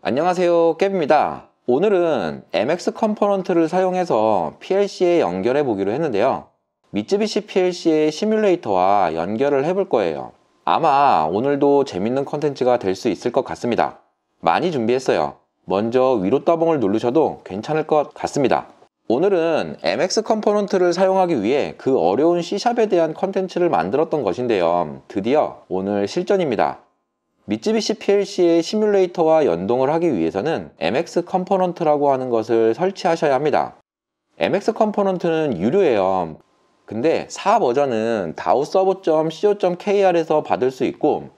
안녕하세요, 깨비입니다. 오늘은 MX 컴포넌트를 사용해서 PLC에 연결해 보기로 했는데요. 미쯔비시 PLC의 시뮬레이터와 연결을 해볼 거예요. 아마 오늘도 재밌는 컨텐츠가 될 수 있을 것 같습니다. 많이 준비했어요. 먼저 위로 따봉을 누르셔도 괜찮을 것 같습니다. 오늘은 MX 컴포넌트를 사용하기 위해 그 어려운 C샵에 대한 컨텐츠를 만들었던 것인데요. 드디어 오늘 실전입니다. 미쯔비시 PLC의 시뮬레이터와 연동을 하기 위해서는 MX 컴포넌트라고 하는 것을 설치하셔야 합니다. MX 컴포넌트는 유료예요. 근데 4버전은 dawserver.co.kr에서 받을 수 있고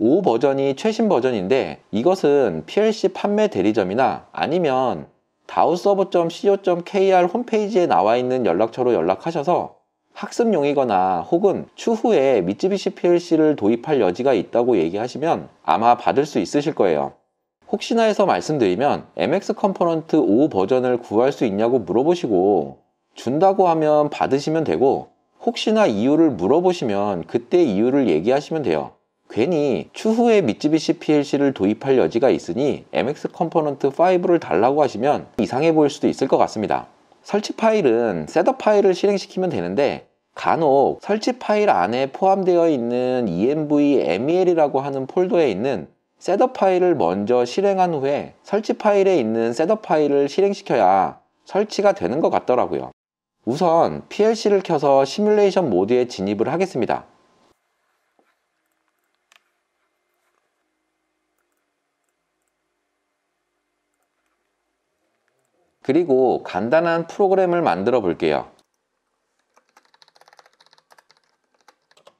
5버전이 최신 버전인데 이것은 PLC 판매 대리점이나 아니면 dawserver.co.kr 홈페이지에 나와 있는 연락처로 연락하셔서 학습용이거나 혹은 추후에 미쯔비시 PLC를 도입할 여지가 있다고 얘기하시면 아마 받을 수 있으실 거예요. 혹시나 해서 말씀드리면 MX 컴포넌트 5 버전을 구할 수 있냐고 물어보시고 준다고 하면 받으시면 되고 혹시나 이유를 물어보시면 그때 이유를 얘기하시면 돼요. 괜히 추후에 미쯔비시 PLC를 도입할 여지가 있으니 MX 컴포넌트 5를 달라고 하시면 이상해 보일 수도 있을 것 같습니다. 설치 파일은 셋업 파일을 실행시키면 되는데 간혹 설치 파일 안에 포함되어 있는 env-mel이라고 하는 폴더에 있는 셋업 파일을 먼저 실행한 후에 설치 파일에 있는 셋업 파일을 실행시켜야 설치가 되는 것 같더라고요. 우선 PLC를 켜서 시뮬레이션 모드에 진입을 하겠습니다. 그리고 간단한 프로그램을 만들어 볼게요.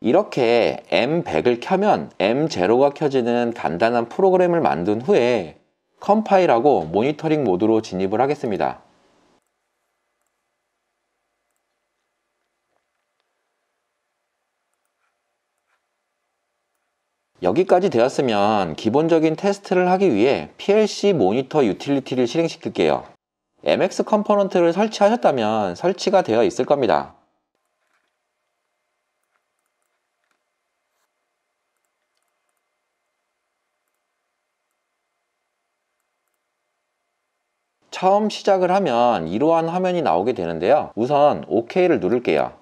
이렇게 M100을 켜면 M0가 켜지는 간단한 프로그램을 만든 후에 컴파일하고 모니터링 모드로 진입을 하겠습니다. 여기까지 되었으면 기본적인 테스트를 하기 위해 PLC 모니터 유틸리티를 실행시킬게요. MX 컴포넌트를 설치하셨다면 설치가 되어 있을 겁니다. 처음 시작을 하면 이러한 화면이 나오게 되는데요. 우선 OK를 누를게요.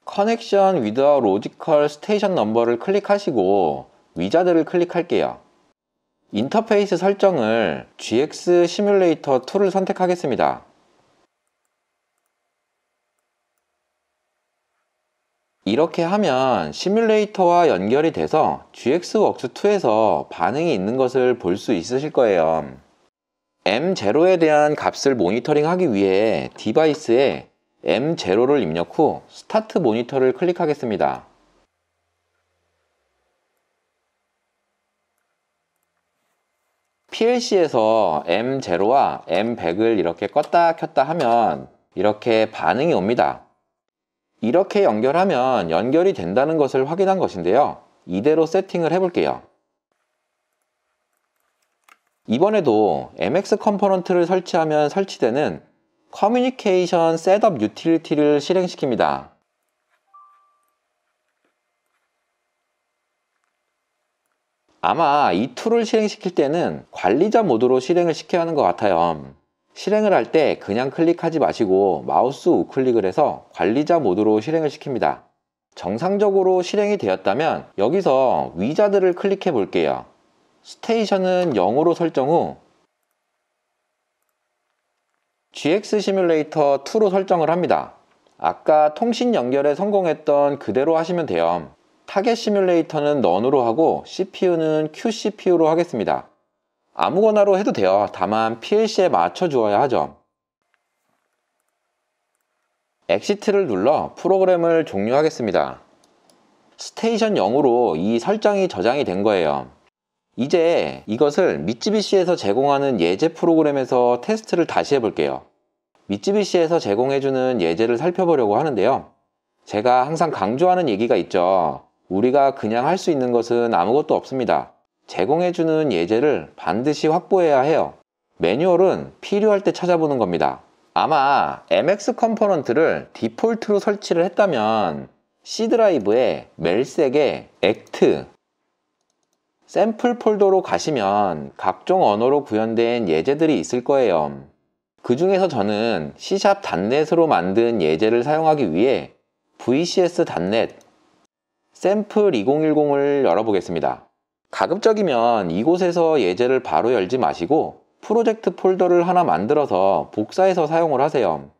커넥션 with a logical station number를 클릭하시고 위자드를 클릭할게요. 인터페이스 설정을 GX 시뮬레이터 2를 선택하겠습니다. 이렇게 하면 시뮬레이터와 연결이 돼서 GX웍스2에서 반응이 있는 것을 볼 수 있으실 거예요. M0에 대한 값을 모니터링 하기 위해 디바이스에 M0를 입력 후 스타트 모니터를 클릭하겠습니다. PLC에서 M0와 M100을 이렇게 껐다 켰다 하면 이렇게 반응이 옵니다. 이렇게 연결하면 연결이 된다는 것을 확인한 것인데요. 이대로 세팅을 해볼게요. 이번에도 MX 컴포넌트를 설치하면 설치되는 커뮤니케이션 셋업 유틸리티를 실행시킵니다. 아마 이 툴을 실행시킬 때는 관리자 모드로 실행을 시켜야 하는 것 같아요. 실행을 할 때 그냥 클릭하지 마시고 마우스 우클릭을 해서 관리자 모드로 실행을 시킵니다. 정상적으로 실행이 되었다면 여기서 위자드를 클릭해 볼게요. 스테이션은 0으로 설정 후 GX 시뮬레이터 2로 설정을 합니다. 아까 통신 연결에 성공했던 그대로 하시면 돼요. 타겟 시뮬레이터는 넌으로 하고 CPU는 QCPU로 하겠습니다. 아무거나로 해도 돼요. 다만 PLC에 맞춰 주어야 하죠. 엑시트를 눌러 프로그램을 종료하겠습니다. 스테이션 0으로 이 설정이 저장이 된 거예요. 이제 이것을 미쯔비시에서 제공하는 예제 프로그램에서 테스트를 다시 해볼게요. 미쯔비시에서 제공해주는 예제를 살펴보려고 하는데요. 제가 항상 강조하는 얘기가 있죠. 우리가 그냥 할 수 있는 것은 아무것도 없습니다. 제공해주는 예제를 반드시 확보해야 해요. 매뉴얼은 필요할 때 찾아보는 겁니다. 아마 MX 컴포넌트를 디폴트로 설치를 했다면 C 드라이브에 멜색에 액트 샘플 폴더로 가시면 각종 언어로 구현된 예제들이 있을 거예요. 그 중에서 저는 C#.net으로 만든 예제를 사용하기 위해 VCS.net 샘플 2010을 열어보겠습니다. 가급적이면 이곳에서 예제를 바로 열지 마시고 프로젝트 폴더를 하나 만들어서 복사해서 사용을 하세요.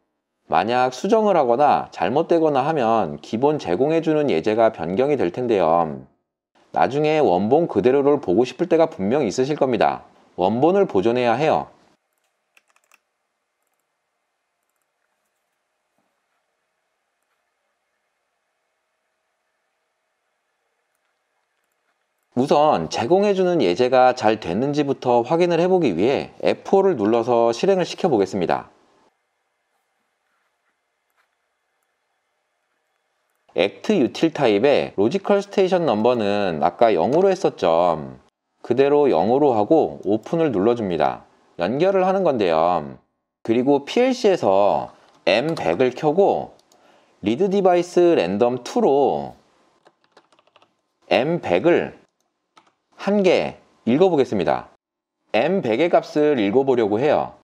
만약 수정을 하거나 잘못되거나 하면 기본 제공해주는 예제가 변경이 될 텐데요. 나중에 원본 그대로를 보고 싶을 때가 분명히 있으실 겁니다. 원본을 보존해야 해요. 우선 제공해주는 예제가 잘 됐는지부터 확인을 해보기 위해 F5를 눌러서 실행을 시켜 보겠습니다. 액트 유틸 타입의 로지컬 스테이션 넘버는 아까 0으로 했었죠. 그대로 0으로 하고 오픈을 눌러줍니다. 연결을 하는 건데요. 그리고 PLC에서 M100을 켜고 리드 디바이스 랜덤 2로 M100을 한 개 읽어보겠습니다. M100의 값을 읽어보려고 해요.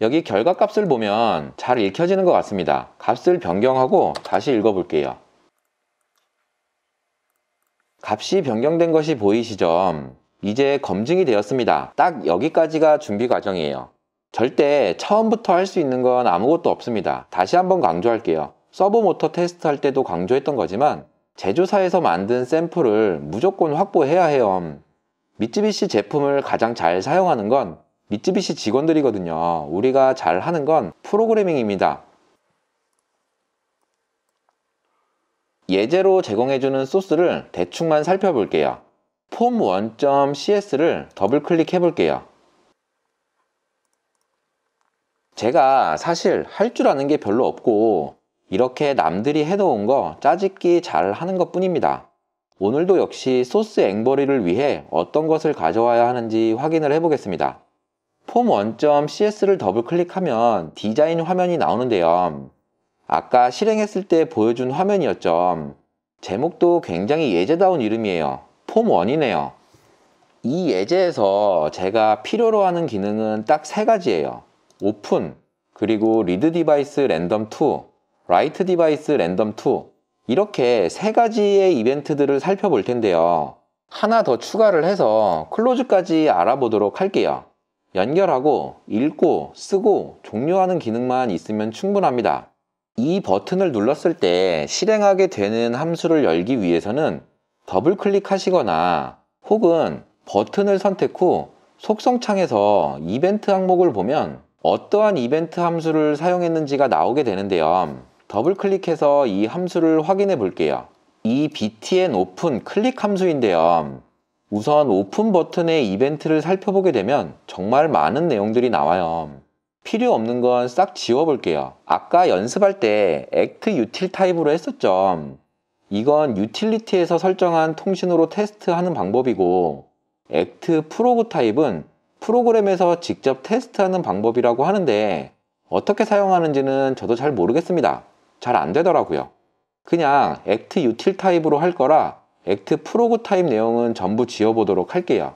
여기 결과 값을 보면 잘 읽혀지는 것 같습니다. 값을 변경하고 다시 읽어볼게요. 값이 변경된 것이 보이시죠? 이제 검증이 되었습니다. 딱 여기까지가 준비 과정이에요. 절대 처음부터 할 수 있는 건 아무것도 없습니다. 다시 한번 강조할게요. 서버 모터 테스트 할 때도 강조했던 거지만 제조사에서 만든 샘플을 무조건 확보해야 해요. 미쯔비시 제품을 가장 잘 사용하는 건 미쯔비시 직원들이거든요. 우리가 잘 하는 건 프로그래밍입니다. 예제로 제공해주는 소스를 대충만 살펴볼게요. form1.cs를 더블 클릭해 볼게요. 제가 사실 할 줄 아는 게 별로 없고 이렇게 남들이 해놓은 거 짜집기 잘 하는 것 뿐입니다. 오늘도 역시 소스 앵버리를 위해 어떤 것을 가져와야 하는지 확인을 해보겠습니다. form1.cs를 더블 클릭하면 디자인 화면이 나오는데요. 아까 실행했을 때 보여준 화면이었죠. 제목도 굉장히 예제다운 이름이에요. 폼1이네요. 이 예제에서 제가 필요로 하는 기능은 딱 세 가지예요. 오픈, 그리고 리드 디바이스 랜덤 2, 라이트 디바이스 랜덤 2 이렇게 세 가지의 이벤트들을 살펴볼 텐데요. 하나 더 추가를 해서 클로즈까지 알아보도록 할게요. 연결하고 읽고 쓰고 종료하는 기능만 있으면 충분합니다. 이 버튼을 눌렀을 때 실행하게 되는 함수를 열기 위해서는 더블 클릭하시거나 혹은 버튼을 선택 후 속성창에서 이벤트 항목을 보면 어떠한 이벤트 함수를 사용했는지가 나오게 되는데요. 더블 클릭해서 이 함수를 확인해 볼게요. 이 btn 오픈 클릭 함수인데요. 우선 오픈 버튼의 이벤트를 살펴보게 되면 정말 많은 내용들이 나와요. 필요 없는 건 싹 지워볼게요. 아까 연습할 때 act util 타입으로 했었죠. 이건 유틸리티에서 설정한 통신으로 테스트하는 방법이고 act prog 타입은 프로그램에서 직접 테스트하는 방법이라고 하는데 어떻게 사용하는지는 저도 잘 모르겠습니다. 잘 안 되더라고요. 그냥 act util 타입으로 할 거라 act prog 타입 내용은 전부 지워보도록 할게요.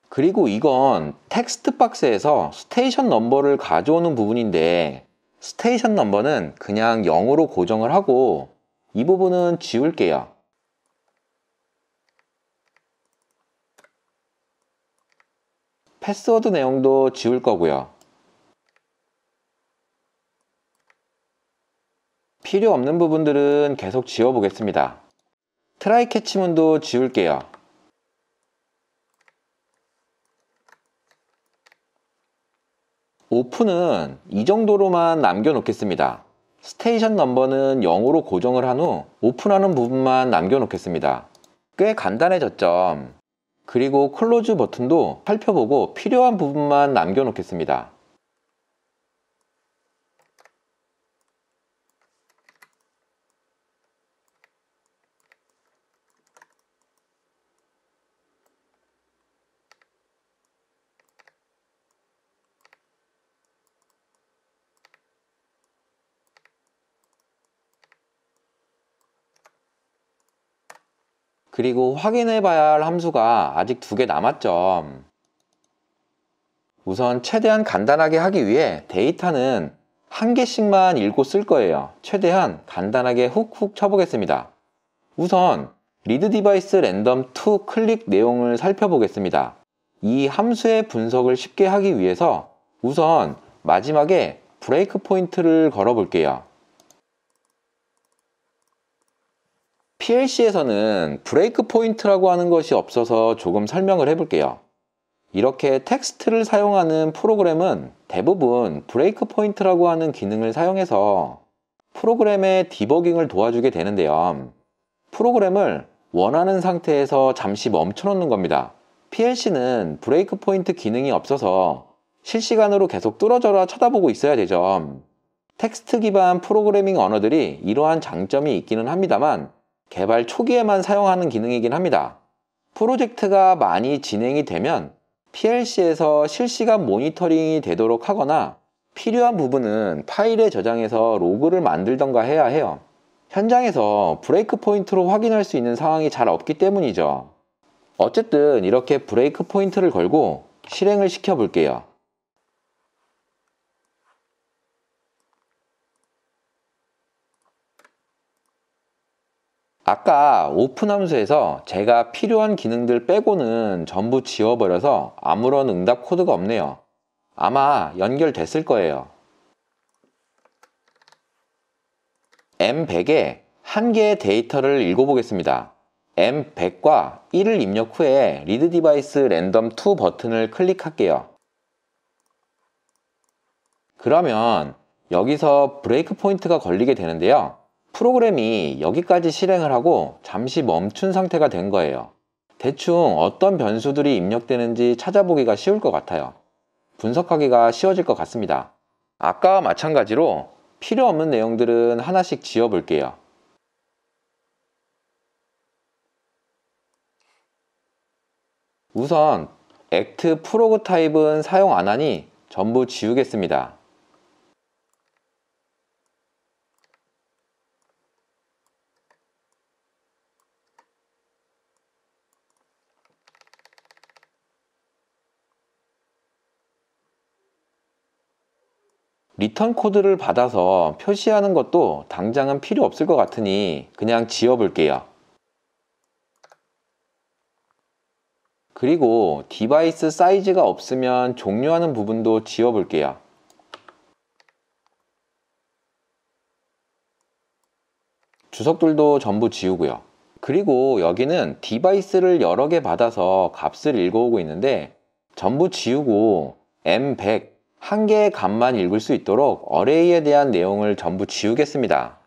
그리고 이건 텍스트 박스에서 스테이션 넘버를 가져오는 부분인데 스테이션 넘버는 그냥 0으로 고정을 하고 이 부분은 지울게요. 패스워드 내용도 지울 거고요. 필요 없는 부분들은 계속 지워보겠습니다. 트라이 캐치문도 지울게요. 오픈은 이 정도로만 남겨놓겠습니다. 스테이션 넘버는 0으로 고정을 한 후 오픈하는 부분만 남겨놓겠습니다. 꽤 간단해졌죠. 그리고 클로즈 버튼도 살펴보고 필요한 부분만 남겨놓겠습니다. 그리고 확인해 봐야 할 함수가 아직 2개 남았죠. 우선 최대한 간단하게 하기 위해 데이터는 1개씩만 읽고 쓸 거예요. 최대한 간단하게 훅훅 쳐보겠습니다. 우선 read device random to 클릭 내용을 살펴보겠습니다. 이 함수의 분석을 쉽게 하기 위해서 우선 마지막에 브레이크 포인트를 걸어 볼게요. PLC에서는 브레이크 포인트라고 하는 것이 없어서 조금 설명을 해볼게요. 이렇게 텍스트를 사용하는 프로그램은 대부분 브레이크 포인트라고 하는 기능을 사용해서 프로그램의 디버깅을 도와주게 되는데요. 프로그램을 원하는 상태에서 잠시 멈춰 놓는 겁니다. PLC는 브레이크 포인트 기능이 없어서 실시간으로 계속 뚫어져라 쳐다보고 있어야 되죠. 텍스트 기반 프로그래밍 언어들이 이러한 장점이 있기는 합니다만 개발 초기에만 사용하는 기능이긴 합니다. 프로젝트가 많이 진행이 되면 PLC에서 실시간 모니터링이 되도록 하거나 필요한 부분은 파일에 저장해서 로그를 만들던가 해야 해요. 현장에서 브레이크 포인트로 확인할 수 있는 상황이 잘 없기 때문이죠. 어쨌든 이렇게 브레이크 포인트를 걸고 실행을 시켜 볼게요. 아까 오픈 함수에서 제가 필요한 기능들 빼고는 전부 지워버려서 아무런 응답 코드가 없네요. 아마 연결됐을 거예요. M100에 한 개의 데이터를 읽어보겠습니다. M100과 1을 입력 후에 read device random to 버튼을 클릭할게요. 그러면 여기서 브레이크 포인트가 걸리게 되는데요. 프로그램이 여기까지 실행을 하고 잠시 멈춘 상태가 된 거예요. 대충 어떤 변수들이 입력되는지 찾아보기가 쉬울 것 같아요. 분석하기가 쉬워질 것 같습니다. 아까와 마찬가지로 필요 없는 내용들은 하나씩 지워 볼게요. 우선 act prog 타입은 사용 안 하니 전부 지우겠습니다. 리턴 코드를 받아서 표시하는 것도 당장은 필요 없을 것 같으니 그냥 지워 볼게요. 그리고 디바이스 사이즈가 없으면 종료하는 부분도 지워 볼게요. 주석들도 전부 지우고요. 그리고 여기는 디바이스를 여러 개 받아서 값을 읽어오고 있는데 전부 지우고 M100 한 개의 값만 읽을 수 있도록 어레이에 대한 내용을 전부 지우겠습니다.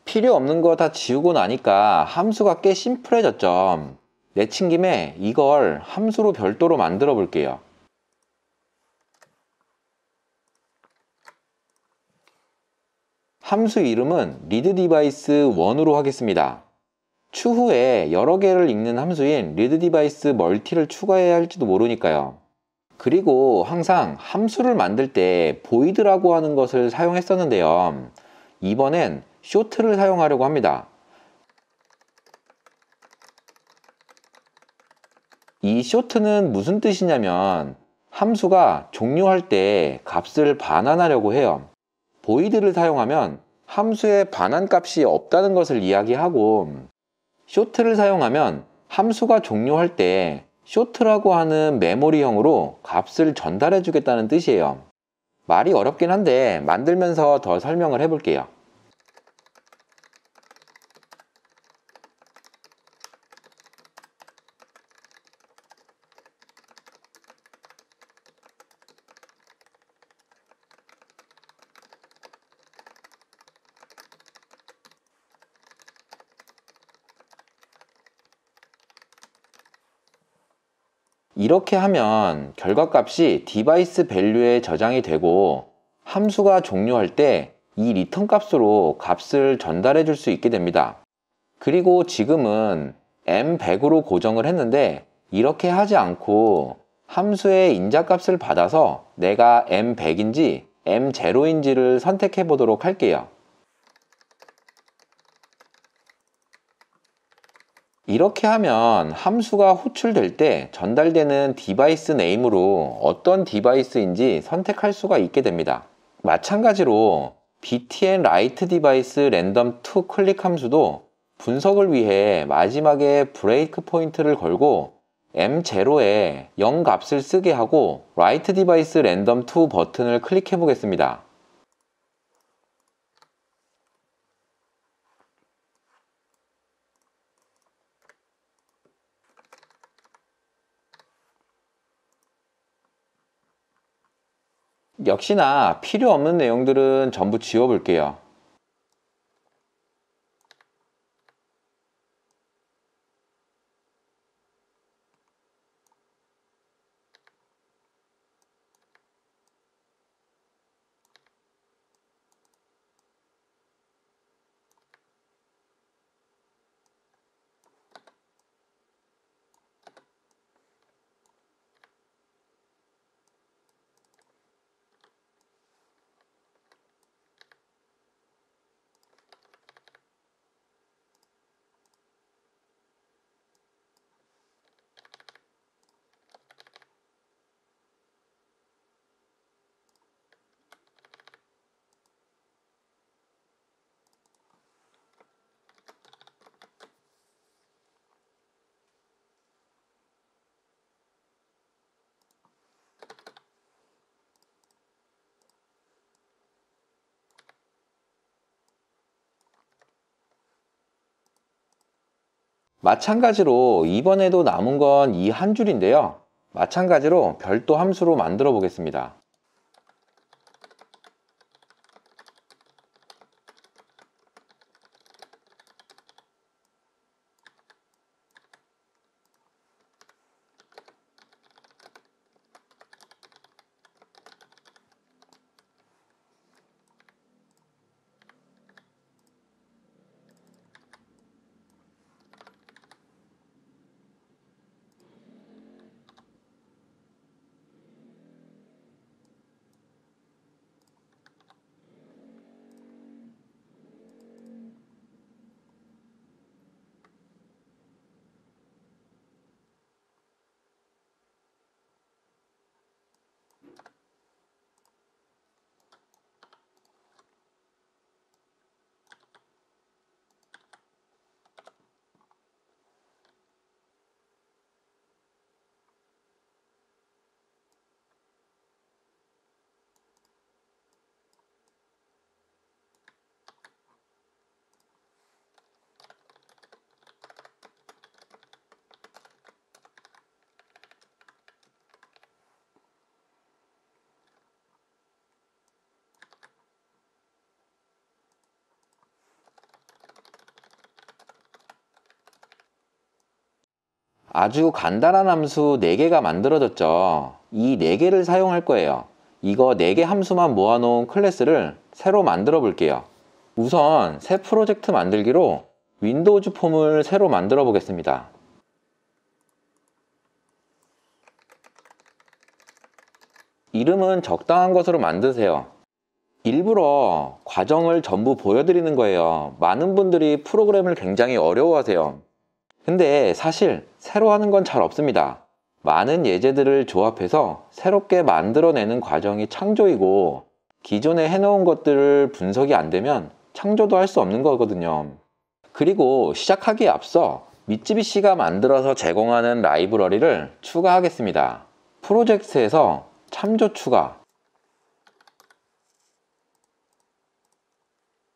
필요 없는 거 다 지우고 나니까 함수가 꽤 심플해졌죠. 내친 김에 이걸 함수로 별도로 만들어 볼게요. 함수 이름은 read device 1으로 하겠습니다. 추후에 여러 개를 읽는 함수인 read device multi를 추가해야 할지도 모르니까요. 그리고 항상 함수를 만들 때 void라고 하는 것을 사용했었는데요. 이번엔 short를 사용하려고 합니다. 이 short는 무슨 뜻이냐면 함수가 종료할 때 값을 반환하려고 해요. void를 사용하면 함수의 반환 값이 없다는 것을 이야기하고 short를 사용하면 함수가 종료할 때 short라고 하는 메모리형으로 값을 전달해 주겠다는 뜻이에요. 말이 어렵긴 한데 만들면서 더 설명을 해볼게요. 이렇게 하면 결과값이 디바이스 밸류에 저장이 되고 함수가 종료할 때 이 리턴 값으로 값을 전달해 줄 수 있게 됩니다. 그리고 지금은 m100으로 고정을 했는데 이렇게 하지 않고 함수의 인자값을 받아서 내가 m100인지 m0인지를 선택해 보도록 할게요. 이렇게 하면 함수가 호출될 때 전달되는 디바이스 네임으로 어떤 디바이스인지 선택할 수가 있게 됩니다. 마찬가지로 btn write device random to 클릭 함수도 분석을 위해 마지막에 브레이크 포인트를 걸고 m0에 0 값을 쓰게 하고 write device random to 버튼을 클릭해 보겠습니다. 역시나 필요 없는 내용들은 전부 지워볼게요. 마찬가지로 이번에도 남은 건 이 한 줄인데요. 마찬가지로 별도 함수로 만들어 보겠습니다. 아주 간단한 함수 4개가 만들어졌죠. 이 4개를 사용할 거예요. 이거 4개 함수만 모아놓은 클래스를 새로 만들어 볼게요. 우선 새 프로젝트 만들기로 윈도우즈 폼을 새로 만들어 보겠습니다. 이름은 적당한 것으로 만드세요. 일부러 과정을 전부 보여드리는 거예요. 많은 분들이 프로그램을 굉장히 어려워하세요. 근데 사실 새로 하는 건 잘 없습니다. 많은 예제들을 조합해서 새롭게 만들어내는 과정이 창조이고 기존에 해놓은 것들을 분석이 안 되면 창조도 할 수 없는 거거든요. 그리고 시작하기에 앞서 미쯔비시가 만들어서 제공하는 라이브러리를 추가하겠습니다. 프로젝트에서 참조 추가,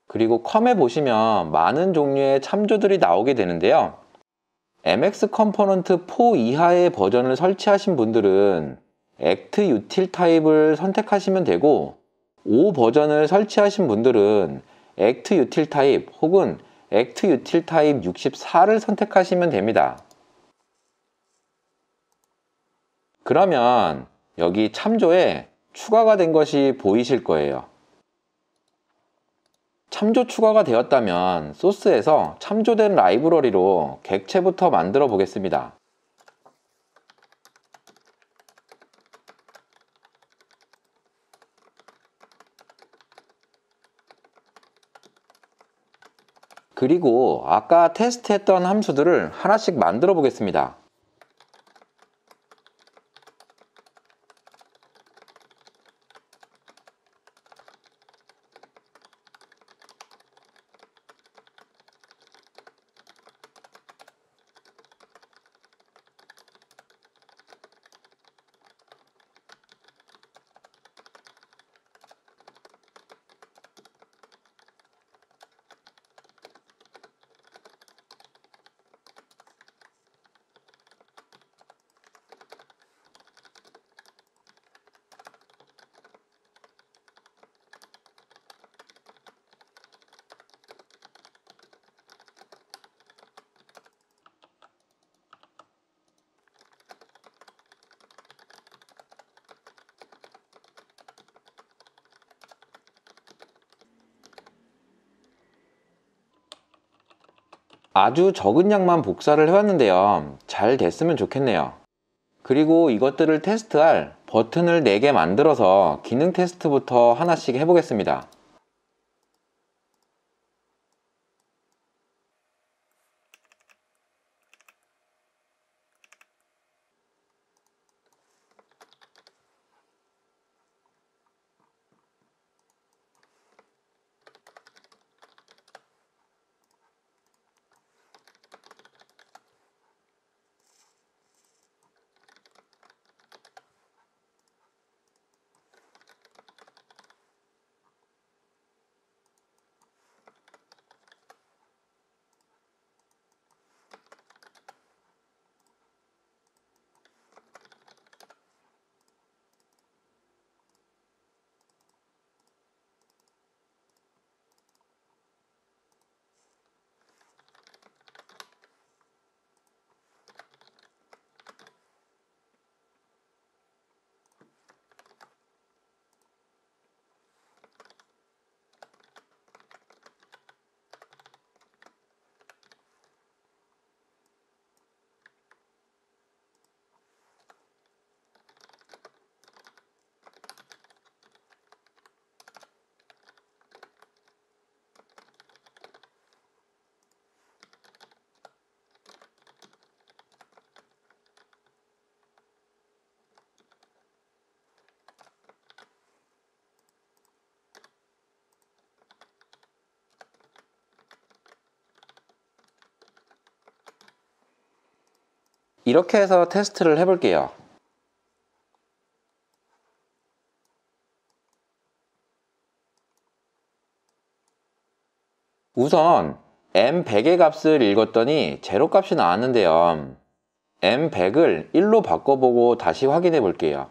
그리고 컴에 보시면 많은 종류의 참조들이 나오게 되는데요. MX 컴포넌트 4 이하의 버전을 설치하신 분들은 Act Util 타입을 선택하시면 되고 5 버전을 설치하신 분들은 Act Util 타입 혹은 Act Util 타입 64를 선택하시면 됩니다. 그러면 여기 참조에 추가가 된 것이 보이실 거예요. 참조 추가가 되었다면 소스에서 참조된 라이브러리로 객체부터 만들어 보겠습니다. 그리고 아까 테스트했던 함수들을 하나씩 만들어 보겠습니다. 아주 적은 양만 복사를 해왔는데요. 잘 됐으면 좋겠네요. 그리고 이것들을 테스트할 버튼을 4개 만들어서 기능 테스트부터 하나씩 해보겠습니다. 이렇게 해서 테스트를 해볼게요. 우선 m100의 값을 읽었더니 제로 값이 나왔는데요. m100을 1로 바꿔보고 다시 확인해 볼게요.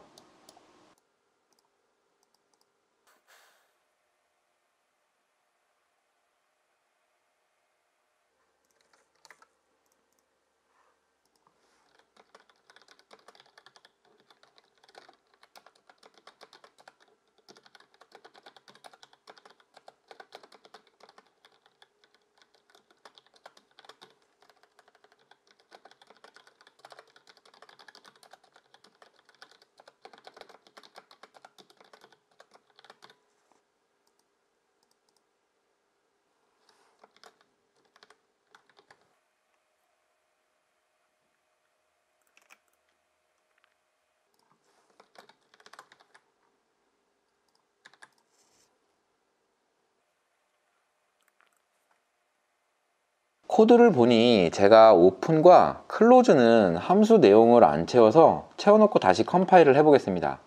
코드를 보니 제가 오픈과 클로즈는 함수 내용을 안 채워서 채워놓고 다시 컴파일을 해보겠습니다.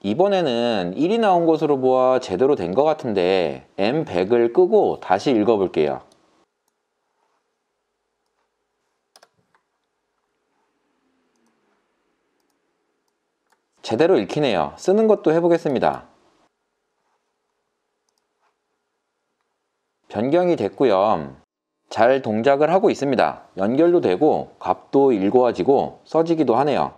이번에는 1이 나온 것으로 보아 제대로 된 것 같은데 m100을 끄고 다시 읽어볼게요. 제대로 읽히네요. 쓰는 것도 해보겠습니다. 변경이 됐고요. 잘 동작을 하고 있습니다. 연결도 되고 값도 일고와지고 써지기도 하네요.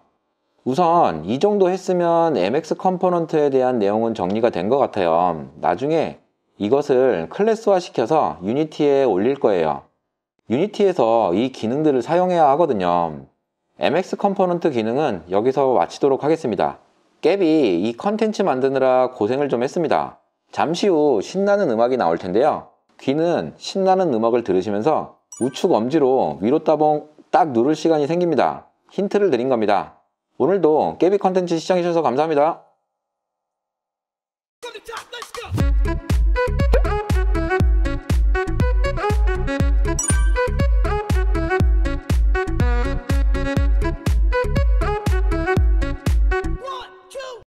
우선 이 정도 했으면 MX 컴포넌트에 대한 내용은 정리가 된 것 같아요. 나중에 이것을 클래스화 시켜서 유니티에 올릴 거예요. 유니티에서 이 기능들을 사용해야 하거든요. MX 컴포넌트 기능은 여기서 마치도록 하겠습니다. 깹이 이 컨텐츠 만드느라 고생을 좀 했습니다. 잠시 후 신나는 음악이 나올 텐데요. 귀는 신나는 음악을 들으시면서 우측 엄지로 위로 따봉 딱 누를 시간이 생깁니다. 힌트를 드린 겁니다. 오늘도 깨비 컨텐츠 시청해주셔서 감사합니다.